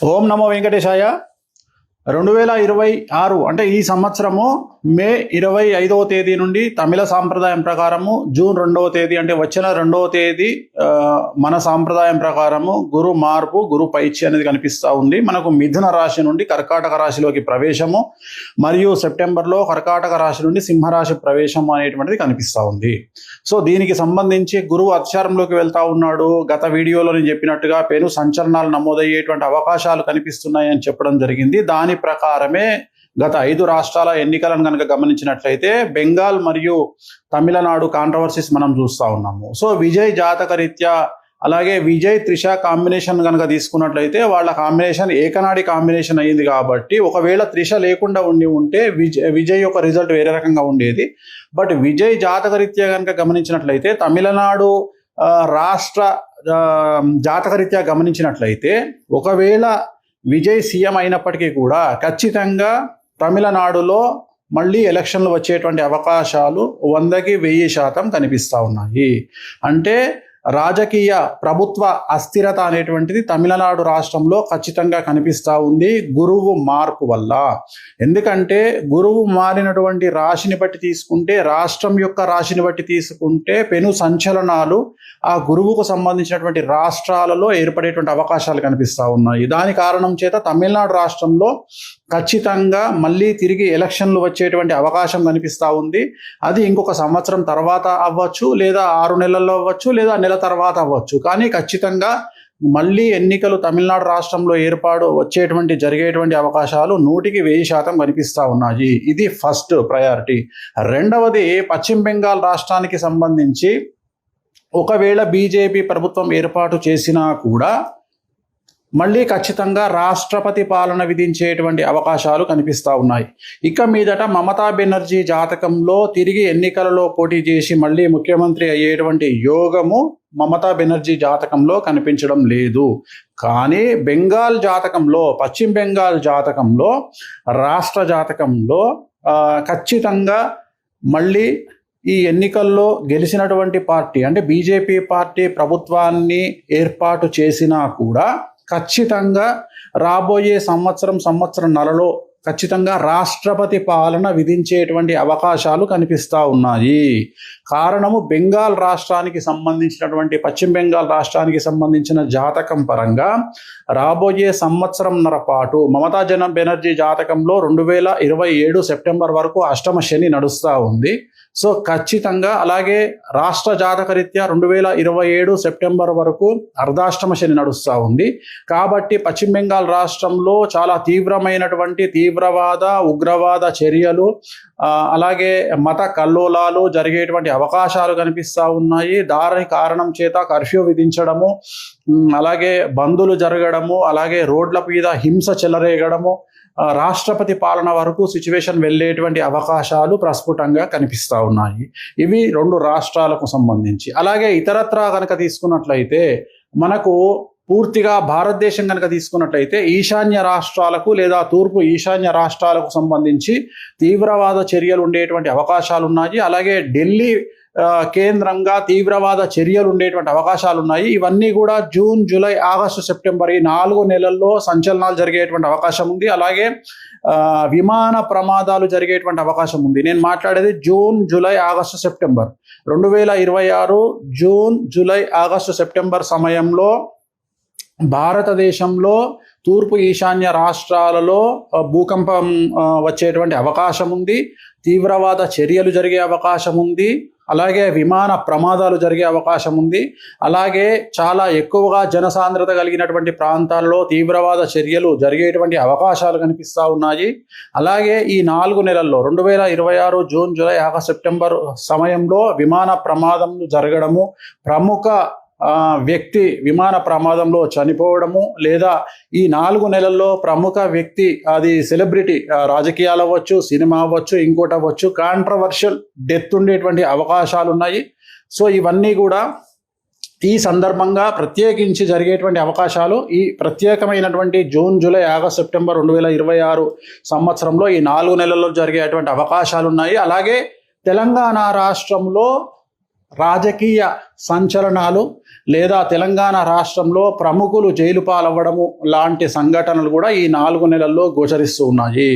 ఓం నమో వెంకటేశాయ. 2026 అంటే ఈ సంవత్సరము మే 25వ తేదీ నుండి తమిళ సాంప్రదాయం ప్రకారము జూన్ 2వ తేదీ అంటే వచ్చిన 2వ తేదీ మన సాంప్రదాయం ప్రకారము గురు మార్పు, గురు పైచి అనేది కనిపిస్తూ ఉంది. మనకు మిథున రాశి నుండి కర్కాటక రాశిలోకి ప్రవేశము మరియు సెప్టెంబర్లో కర్కాటక రాశి నుండి సింహరాశి ప్రవేశం అనేటువంటిది కనిపిస్తూ ఉంది. సో దీనికి సంబంధించి గురువు అతిచారంలోకి వెళ్తా ఉన్నాడు. గత వీడియోలో నేను చెప్పినట్టుగా పెను సంచలనాలు నమోదయ్యేటువంటి అవకాశాలు కనిపిస్తున్నాయని చెప్పడం జరిగింది. దాని ప్రకారమే గత 5 రాష్ట్రాల ఎన్నికలను కనుక గమనించినట్లయితే బెంగాల్ మరియు తమిళనాడు కాంట్రవర్సీస్ మనం చూస్తూ ఉన్నాము. సో విజయ్ జాతక రీత్యా అలాగే విజయ్ త్రిష కాంబినేషన్ కనుక తీసుకున్నట్లయితే వాళ్ళ కాంబినేషన్ ఏకనాడి కాంబినేషన్ అయ్యింది. కాబట్టి ఒకవేళ త్రిష లేకుండా ఉంటే విజయ్ యొక్క రిజల్ట్ వేరే రకంగా ఉండేది. బట్ విజయ్ జాతక రీత్యా కనుక గమనించినట్లయితే తమిళనాడు రాష్ట్ర జాతక రీత్యా గమనించినట్లయితే ఒకవేళ విజయ్ సీఎం అయినప్పటికీ కూడా ఖచ్చితంగా తమిళనాడులో మళ్ళీ ఎలక్షన్లు వచ్చేటువంటి అవకాశాలు 100కి 1000% కనిపిస్తూ ఉన్నాయి. అంటే రాజకీయ ప్రభుత్వ అస్థిరత అనేటువంటిది తమిళనాడు రాష్ట్రంలో ఖచ్చితంగా కనిపిస్తూ ఉంది గురువు మార్పు వల్ల. ఎందుకంటే గురువు మారినటువంటి రాశిని బట్టి తీసుకుంటే, రాష్ట్రం యొక్క రాశిని బట్టి తీసుకుంటే పెను సంచలనాలు ఆ గురువుకు సంబంధించినటువంటి రాష్ట్రాలలో ఏర్పడేటువంటి అవకాశాలు కనిపిస్తూ ఉన్నాయి. దాని కారణం చేత తమిళనాడు రాష్ట్రంలో ఖచ్చితంగా మళ్ళీ తిరిగి ఎలక్షన్లు వచ్చేటువంటి అవకాశం కనిపిస్తూ ఉంది. అది ఇంకొక సంవత్సరం తర్వాత అవ్వచ్చు, లేదా 6 నెలల్లో అవ్వచ్చు, లేదా నెల తర్వాత అవ్వచ్చు. కానీ ఖచ్చితంగా మళ్ళీ ఎన్నికలు తమిళనాడు రాష్ట్రంలో జరిగేటువంటి అవకాశాలు 100కి 1000% కనిపిస్తూ ఉన్నాయి. ఇది ఫస్ట్ ప్రయారిటీ. రెండవది, పశ్చిమ బెంగాల్ రాష్ట్రానికి సంబంధించి ఒకవేళ బీజేపీ ప్రభుత్వం ఏర్పాటు చేసినా కూడా మళ్ళీ ఖచ్చితంగా రాష్ట్రపతి పాలన విధించేటువంటి అవకాశాలు కనిపిస్తూ ఉన్నాయి. ఇక మీదట మమతా బెనర్జీ జాతకంలో తిరిగి ఎన్నికలలో పోటీ చేసి మళ్ళీ ముఖ్యమంత్రి అయ్యేటువంటి యోగము మమతా బెనర్జీ జాతకంలో కనిపించడం లేదు. కానీ బెంగాల్ జాతకంలో, పశ్చిమ బెంగాల్ జాతకంలో, రాష్ట్ర జాతకంలో ఖచ్చితంగా మళ్ళీ ఈ ఎన్నికల్లో గెలిచినటువంటి పార్టీ అంటే బీజేపీ పార్టీ ప్రభుత్వాన్ని ఏర్పాటు చేసినా కూడా ఖచ్చితంగా రాబోయే సంవత్సరంన్నరలో ఖచ్చితంగా రాష్ట్రపతి పాలన విధించేటువంటి అవకాశాలు కనిపిస్తూ ఉన్నాయి. కారణము బెంగాల్ రాష్ట్రానికి సంబంధించినటువంటి, పశ్చిమ బెంగాల్ రాష్ట్రానికి సంబంధించిన జాతకం పరంగా రాబోయే సంవత్సరంన్నర పాటు మమతా బెనర్జీ జాతకంలో 2027 సెప్టెంబర్ వరకు అష్టమ శని నడుస్తూ ఉంది. సో ఖచ్చితంగా అలాగే రాష్ట్ర జాతక రీత్యా 2027 సెప్టెంబర్ వరకు అర్ధాష్టమ శని నడుస్తూ ఉంది. కాబట్టి పశ్చిమ బెంగాల్ రాష్ట్రంలో చాలా తీవ్రమైనటువంటి తీవ్రవాద, ఉగ్రవాద చర్యలు, అలాగే మత కల్లోలాలు జరిగేటువంటి అవకాశాలు కనిపిస్తూ ఉన్నాయి. దాని కారణం చేత కర్ఫ్యూ విధించడము, అలాగే బందులు జరగడము, అలాగే రోడ్ల మీద హింస చెలరేగడము, రాష్ట్రపతి పాలన వరకు సిచ్యువేషన్ వెళ్ళేటువంటి అవకాశాలు ప్రస్ఫుటంగా కనిపిస్తూ ఉన్నాయి. ఇవి 2 రాష్ట్రాలకు సంబంధించి. అలాగే ఇతరత్రా కనుక తీసుకున్నట్లయితే మనకు పూర్తిగా భారతదేశం కనుక తీసుకున్నట్లయితే ఈశాన్య రాష్ట్రాలకు లేదా తూర్పు ఈశాన్య రాష్ట్రాలకు సంబంధించి తీవ్రవాద చర్యలు ఉండేటువంటి అవకాశాలు ఉన్నాయి. అలాగే ఢిల్లీ కేంద్రంగా తీవ్రవాద చర్యలు ఉండేటువంటి అవకాశాలు ఉన్నాయి. ఇవన్నీ కూడా జూన్, జూలై, ఆగస్టు, సెప్టెంబర్ ఈ 4 నెలల్లో సంచలనాలు జరిగేటువంటి అవకాశం ఉంది. అలాగే విమాన ప్రమాదాలు జరిగేటువంటి అవకాశం ఉంది. నేను మాట్లాడేది June, July, August, September 2026 June, July, August, September సమయంలో భారతదేశంలో తూర్పు ఈశాన్య రాష్ట్రాలలో భూకంపం వచ్చేటువంటి అవకాశం ఉంది. తీవ్రవాద చర్యలు జరిగే అవకాశం ఉంది. అలాగే విమాన ప్రమాదాలు జరిగే అవకాశం ఉంది. అలాగే చాలా ఎక్కువగా జనసాంద్రత కలిగినటువంటి ప్రాంతాల్లో తీవ్రవాద చర్యలు జరిగేటువంటి అవకాశాలు కనిపిస్తూ ఉన్నాయి. అలాగే ఈ 4 నెలల్లో 2026 జూన్, జూలై, ఆగస్టు, సెప్టెంబర్ సమయంలో విమాన ప్రమాదం జరగడము, ప్రముఖ వ్యక్తి విమాన ప్రమాదంలో చనిపోవడము, లేదా ఈ 4 నెలల్లో ప్రముఖ వ్యక్తి, అది సెలబ్రిటీ, రాజకీయాలు అవ్వచ్చు, సినిమా అవ్వచ్చు, ఇంకోటి అవ్వచ్చు, కాంట్రవర్షియల్ డెత్ ఉండేటువంటి అవకాశాలు ఉన్నాయి. సో ఇవన్నీ కూడా ఈ సందర్భంగా ప్రత్యేకించి జరిగేటువంటి అవకాశాలు ఈ ప్రత్యేకమైనటువంటి జూన్, జూలై, ఆగస్టు, సెప్టెంబర్ 2026 సంవత్సరంలో ఈ 4 నెలల్లో జరిగేటువంటి అవకాశాలు ఉన్నాయి. అలాగే తెలంగాణ రాష్ట్రంలో రాజకీయ సంచలనాలు లేదా తెలంగాణ రాష్ట్రంలో ప్రముఖులు జైలు పాలవ్వడము లాంటి సంఘటనలు కూడా ఈ 4 నెలల్లో గోచరిస్తూ ఉన్నాయి.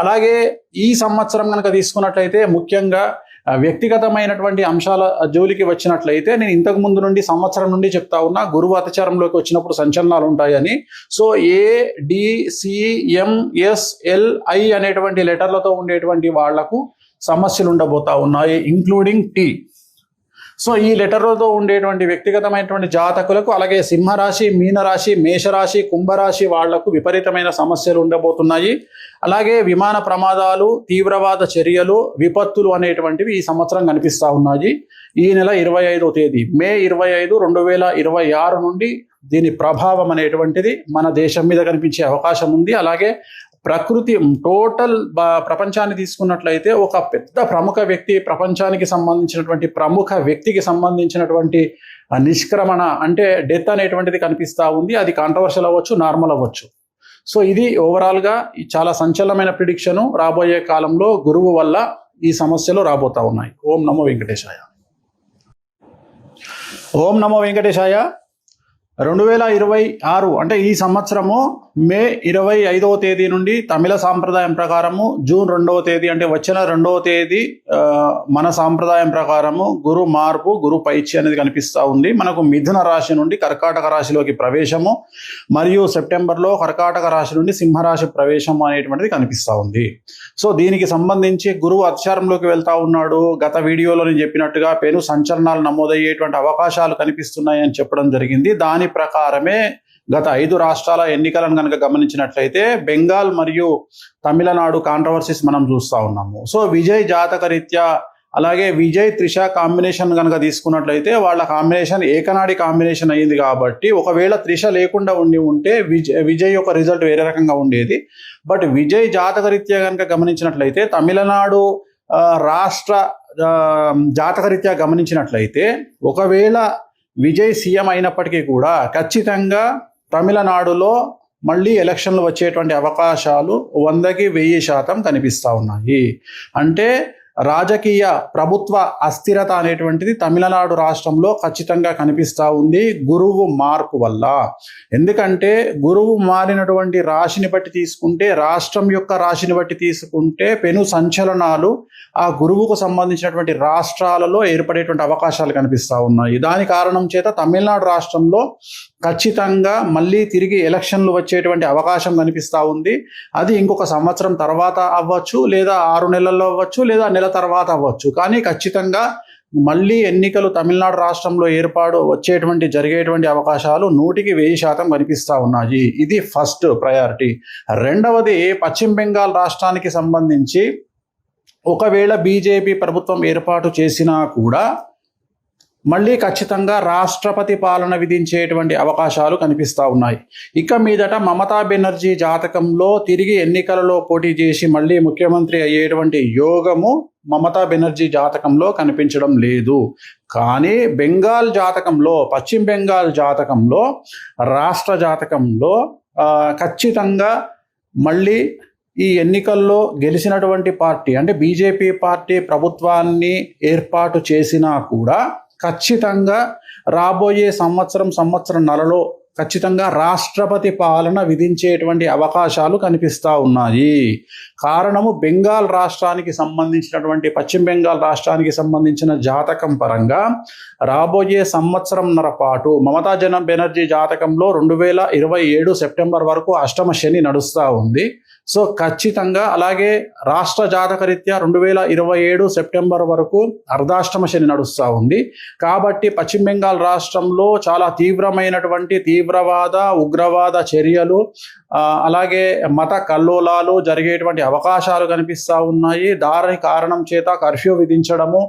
అలాగే ఈ సంవత్సరం కనుక తీసుకున్నట్లయితే ముఖ్యంగా వ్యక్తిగతమైనటువంటి అంశాల జోలికి వచ్చినట్లయితే నేను ఇంతకు ముందు నుండి సంవత్సరం నుండి చెప్తా ఉన్నా గురువు అతిచారంలోకి వచ్చినప్పుడు సంచలనాలు ఉంటాయని. సో ADCMSLI అనేటువంటి లెటర్లతో ఉండేటువంటి వాళ్లకు సమస్యలు ఉండబోతా ఉన్నాయి, ఇంక్లూడింగ్ T. సో ఈ లెటర్లతో ఉండేటువంటి వ్యక్తిగతమైనటువంటి జాతకులకు, అలాగే సింహరాశి, మీనరాశి, మేషరాశి, కుంభరాశి వాళ్లకు విపరీతమైన సమస్యలు ఉండబోతున్నాయి. అలాగే విమాన ప్రమాదాలు, తీవ్రవాద చర్యలు, విపత్తులు అనేటువంటివి ఈ సంవత్సరం కనిపిస్తూ ఉన్నాయి. ఈ నెల 25వ తేదీ మే 25, 2026 నుండి దీని ప్రభావం అనేటువంటిది మన దేశం మీద కనిపించే అవకాశం ఉంది. అలాగే ప్రకృతి టోటల్ ప్రపంచాన్ని తీసుకున్నట్లయితే ఒక పెద్ద ప్రముఖ వ్యక్తి, ప్రపంచానికి సంబంధించినటువంటి ప్రముఖ వ్యక్తికి సంబంధించినటువంటి నిష్క్రమణ అంటే డెత్ అనేటువంటిది కనిపిస్తూ ఉంది. అది కాంట్రవర్షియల్ అవ్వచ్చు, నార్మల్ అవ్వచ్చు. సో ఇది ఓవరాల్గా చాలా సంచలనమైన ప్రిడిక్షను. రాబోయే కాలంలో గురువు వల్ల ఈ సమస్యలు రాబోతా ఉన్నాయి. ఓం నమో వెంకటేశాయ. ఓం నమో వెంకటేశాయ. 2026 అంటే ఈ సంవత్సరము మే 25వ తేదీ నుండి తమిళ సాంప్రదాయం ప్రకారము జూన్ 2వ తేదీ అంటే వచ్చిన 2వ తేదీ మన సాంప్రదాయం ప్రకారము గురు మార్పు, గురు పైచి అనేది కనిపిస్తూ ఉంది. మనకు మిథున రాశి నుండి కర్కాటక రాశిలోకి ప్రవేశము మరియు సెప్టెంబర్లో కర్కాటక రాశి నుండి సింహరాశి ప్రవేశం అనేటువంటిది కనిపిస్తూ ఉంది. సో దీనికి సంబంధించి గురువు అతిచారంలోకి వెళ్తా ఉన్నాడు. గత వీడియోలో నేను చెప్పినట్టుగా పెను సంచలనాలు నమోదయ్యేటువంటి అవకాశాలు కనిపిస్తున్నాయి అని చెప్పడం జరిగింది. దాని ప్రకారమే గత 5 రాష్ట్రాల ఎన్నికలను కనుక గమనించినట్లయితే బెంగాల్ మరియు తమిళనాడు కాంట్రవర్సీస్ మనం చూస్తూ ఉన్నాము. సో విజయ్ జాతకరీత్యా, అలాగే విజయ్ త్రిష కాంబినేషన్ కనుక తీసుకున్నట్లయితే వాళ్ళ కాంబినేషన్ ఏకనాడి కాంబినేషన్ అయ్యింది. కాబట్టి ఒకవేళ త్రిష లేకుండా ఉంటే విజయ్ యొక్క రిజల్ట్ వేరే రకంగా ఉండేది. బట్ విజయ్ జాతకరీత్యా కనుక గమనించినట్లయితే తమిళనాడు రాష్ట్ర జాతకరీత్యా గమనించినట్లయితే ఒకవేళ విజయ్ సీఎం అయినప్పటికీ కూడా ఖచ్చితంగా తమిళనాడులో మళ్ళీ ఎలక్షన్లు వచ్చేటువంటి అవకాశాలు 100కి 1000% కనిపిస్తూ ఉన్నాయి. అంటే రాజకీయ ప్రభుత్వ అస్థిరత అనేటువంటిది తమిళనాడు రాష్ట్రంలో ఖచ్చితంగా కనిపిస్తూ ఉంది గురువు మార్పు వల్ల. ఎందుకంటే గురువు మారినటువంటి రాశిని బట్టి తీసుకుంటే, రాష్ట్రం యొక్క రాశిని బట్టి తీసుకుంటే పెను సంచలనాలు ఆ గురువుకు సంబంధించినటువంటి రాష్ట్రాలలో ఏర్పడేటువంటి అవకాశాలు కనిపిస్తూ ఉన్నాయి. దాని కారణం చేత తమిళనాడు రాష్ట్రంలో ఖచ్చితంగా మళ్ళీ తిరిగి ఎలక్షన్లు వచ్చేటువంటి అవకాశం కనిపిస్తూ ఉంది. అది ఇంకొక సంవత్సరం తర్వాత అవ్వచ్చు, లేదా 6 నెలల్లో అవ్వచ్చు, లేదా నెల తర్వాత అవ్వచ్చు. కానీ ఖచ్చితంగా మళ్ళీ ఎన్నికలు తమిళనాడు రాష్ట్రంలో జరిగేటువంటి అవకాశాలు 100కి 1000% కనిపిస్తూ ఉన్నాయి. ఇది ఫస్ట్ ప్రయారిటీ. రెండవది, పశ్చిమ బెంగాల్ రాష్ట్రానికి సంబంధించి ఒకవేళ బీజేపీ ప్రభుత్వం ఏర్పాటు చేసినా కూడా మళ్ళీ ఖచ్చితంగా రాష్ట్రపతి పాలన విధించేటువంటి అవకాశాలు కనిపిస్తూ ఉన్నాయి. ఇక మీదట మమతా బెనర్జీ జాతకంలో తిరిగి ఎన్నికలలో పోటీ చేసి మళ్ళీ ముఖ్యమంత్రి అయ్యేటువంటి యోగము మమతా బెనర్జీ జాతకంలో కనిపించడం లేదు. కానీ బెంగాల్ జాతకంలో, పశ్చిమ బెంగాల్ జాతకంలో, రాష్ట్ర జాతకంలో ఖచ్చితంగా మళ్ళీ ఈ ఎన్నికల్లో గెలిచినటువంటి పార్టీ అంటే బీజేపీ పార్టీ ప్రభుత్వాన్ని ఏర్పాటు చేసినా కూడా ఖచ్చితంగా రాబోయే సంవత్సరంన్నరలో ఖచ్చితంగా రాష్ట్రపతి పాలన విధించేటువంటి అవకాశాలు కనిపిస్తూ ఉన్నాయి. కారణము బెంగాల్ రాష్ట్రానికి సంబంధించినటువంటి, పశ్చిమ బెంగాల్ రాష్ట్రానికి సంబంధించిన జాతకం పరంగా రాబోయే సంవత్సరంన్నర పాటు మమతా బెనర్జీ జాతకంలో 2027 సెప్టెంబర్ వరకు అష్టమ శని నడుస్తూ ఉంది. సో ఖచ్చితంగా అలాగే రాష్ట్ర జాతకరీత్యా 2027 సెప్టెంబర్ వరకు అర్ధాష్టమ శని నడుస్తూ ఉంది. కాబట్టి పశ్చిమ బెంగాల్ రాష్ట్రంలో చాలా తీవ్రమైనటువంటి తీవ్రవాద, ఉగ్రవాద చర్యలు, అలాగే మత కల్లోలాలు జరిగేటువంటి అవకాశాలు కనిపిస్తూ ఉన్నాయి. దాని కారణం చేత కర్ఫ్యూ విధించడము,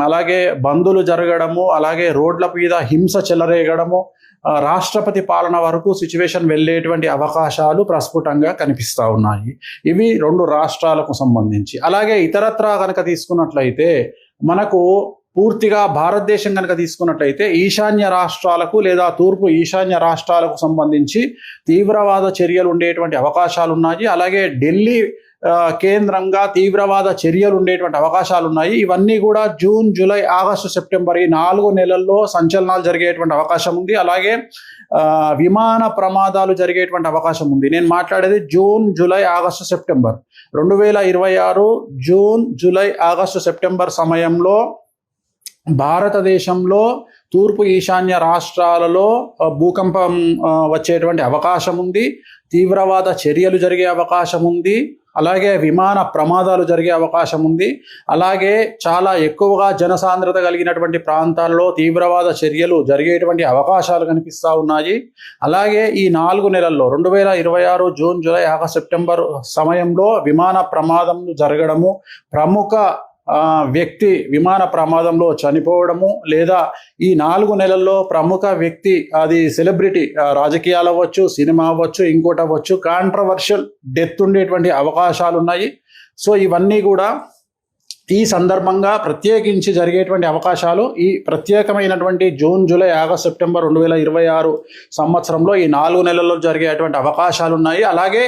అలాగే బందులు జరగడము, అలాగే రోడ్ల మీద హింస చెలరేగడము, రాష్ట్రపతి పాలన వరకు సిచ్యువేషన్ వెళ్ళేటువంటి అవకాశాలు ప్రస్ఫుటంగా కనిపిస్తూ ఉన్నాయి. ఇవి 2 రాష్ట్రాలకు సంబంధించి. అలాగే ఇతరత్రా కనుక తీసుకున్నట్లయితే మనకు పూర్తిగా భారతదేశం కనుక తీసుకున్నట్లయితే ఈశాన్య రాష్ట్రాలకు లేదా తూర్పు ఈశాన్య రాష్ట్రాలకు సంబంధించి తీవ్రవాద చర్యలు ఉండేటువంటి అవకాశాలు ఉన్నాయి. అలాగే ఢిల్లీ కేంద్రంగా తీవ్రవాద చర్యలు ఉండేటువంటి అవకాశాలు ఉన్నాయి. ఇవన్నీ కూడా జూన్, జూలై, ఆగస్టు, సెప్టెంబర్ ఈ 4 నెలల్లో సంచలనాలు జరిగేటువంటి అవకాశం ఉంది. అలాగే విమాన ప్రమాదాలు జరిగేటువంటి అవకాశం ఉంది. నేను మాట్లాడేది June, July, August, September 2026 June, July, August, September సమయంలో భారతదేశంలో తూర్పు ఈశాన్య రాష్ట్రాలలో భూకంపం వచ్చేటువంటి అవకాశం ఉంది. తీవ్రవాద చర్యలు జరిగే అవకాశం ఉంది. అలాగే విమాన ప్రమాదాలు జరిగే అవకాశం ఉంది. అలాగే చాలా ఎక్కువగా జనసాంద్రత కలిగినటువంటి ప్రాంతాల్లో తీవ్రవాద చర్యలు జరిగేటువంటి అవకాశాలు కనిపిస్తూ ఉన్నాయి. అలాగే ఈ 4 నెలల్లో 2026 జూన్, జూలై, ఆగస్టు, సెప్టెంబర్ సమయంలో విమాన ప్రమాదం జరగడము, ప్రముఖ వ్యక్తి విమాన ప్రమాదంలో చనిపోవడము, లేదా ఈ 4 నెలల్లో ప్రముఖ వ్యక్తి, అది సెలబ్రిటీ, రాజకీయాలు అవ్వచ్చు, సినిమా అవ్వచ్చు, ఇంకోటి అవ్వచ్చు, కాంట్రవర్షియల్ డెత్ ఉండేటువంటి అవకాశాలు ఉన్నాయి. సో ఇవన్నీ కూడా ఈ సందర్భంగా ప్రత్యేకించి జరిగేటువంటి అవకాశాలు ఈ ప్రత్యేకమైనటువంటి జూన్, జూలై, ఆగస్టు, సెప్టెంబర్ 2026 సంవత్సరంలో ఈ 4 నెలల్లో జరిగేటువంటి అవకాశాలు ఉన్నాయి. అలాగే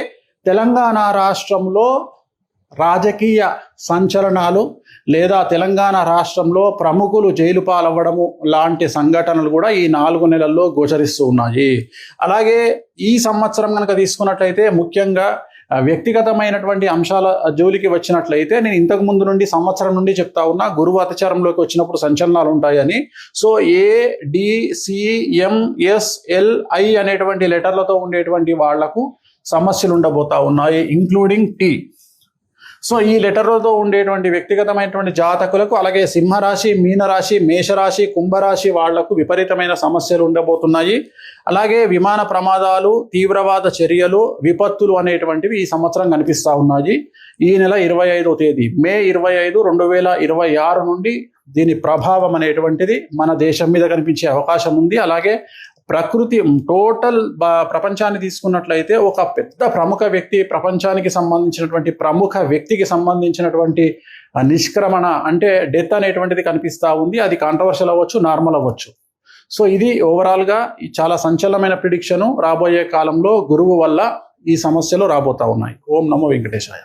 తెలంగాణ రాష్ట్రంలో రాజకీయ సంచలనాలు లేదా తెలంగాణ రాష్ట్రంలో ప్రముఖులు జైలు పాలవ్వడము లాంటి సంఘటనలు కూడా ఈ 4 నెలల్లో గోచరిస్తూ ఉన్నాయి. అలాగే ఈ సంవత్సరం కనుక తీసుకున్నట్లయితే ముఖ్యంగా వ్యక్తిగతమైనటువంటి అంశాల జోలికి వచ్చినట్లయితే నేను ఇంతకు ముందు నుండి సంవత్సరం నుండి చెప్తా ఉన్నా, గురువు అతిచారంలోకి వచ్చినప్పుడు సంచలనాలు ఉంటాయని. సో ADCMSLI అనేటువంటి లెటర్లతో ఉండేటువంటి వాళ్లకు సమస్యలు ఉండబోతా ఉన్నాయి, ఇంక్లూడింగ్ T. సో ఈ లెటర్లతో ఉండేటువంటి వ్యక్తిగతమైనటువంటి జాతకులకు, అలాగే సింహరాశి, మీనరాశి, మేషరాశి, కుంభరాశి వాళ్లకు విపరీతమైన సమస్యలు ఉండబోతున్నాయి. అలాగే విమాన ప్రమాదాలు, తీవ్రవాద చర్యలు, విపత్తులు అనేటువంటివి ఈ సంవత్సరం కనిపిస్తూ ఉన్నాయి. ఈ నెల 25వ తేదీ మే 25, 2026 నుండి దీని ప్రభావం అనేటువంటిది మన దేశం మీద కనిపించే అవకాశం ఉంది. అలాగే ప్రకృతి టోటల్ ప్రపంచాన్ని తీసుకున్నట్లయితే ఒక పెద్ద ప్రముఖ వ్యక్తి, ప్రపంచానికి సంబంధించినటువంటి ప్రముఖ వ్యక్తికి సంబంధించినటువంటి నిష్క్రమణ అంటే డెత్ అనేటువంటిది కనిపిస్తూ ఉంది. అది కాంట్రవర్షియల్ అవ్వచ్చు, నార్మల్ అవ్వచ్చు. సో ఇది ఓవరాల్గా చాలా సంచలనమైన ప్రిడిక్షను. రాబోయే కాలంలో గురువు వల్ల ఈ సమస్యలు రాబోతా ఉన్నాయి. ఓం నమో వెంకటేశాయ.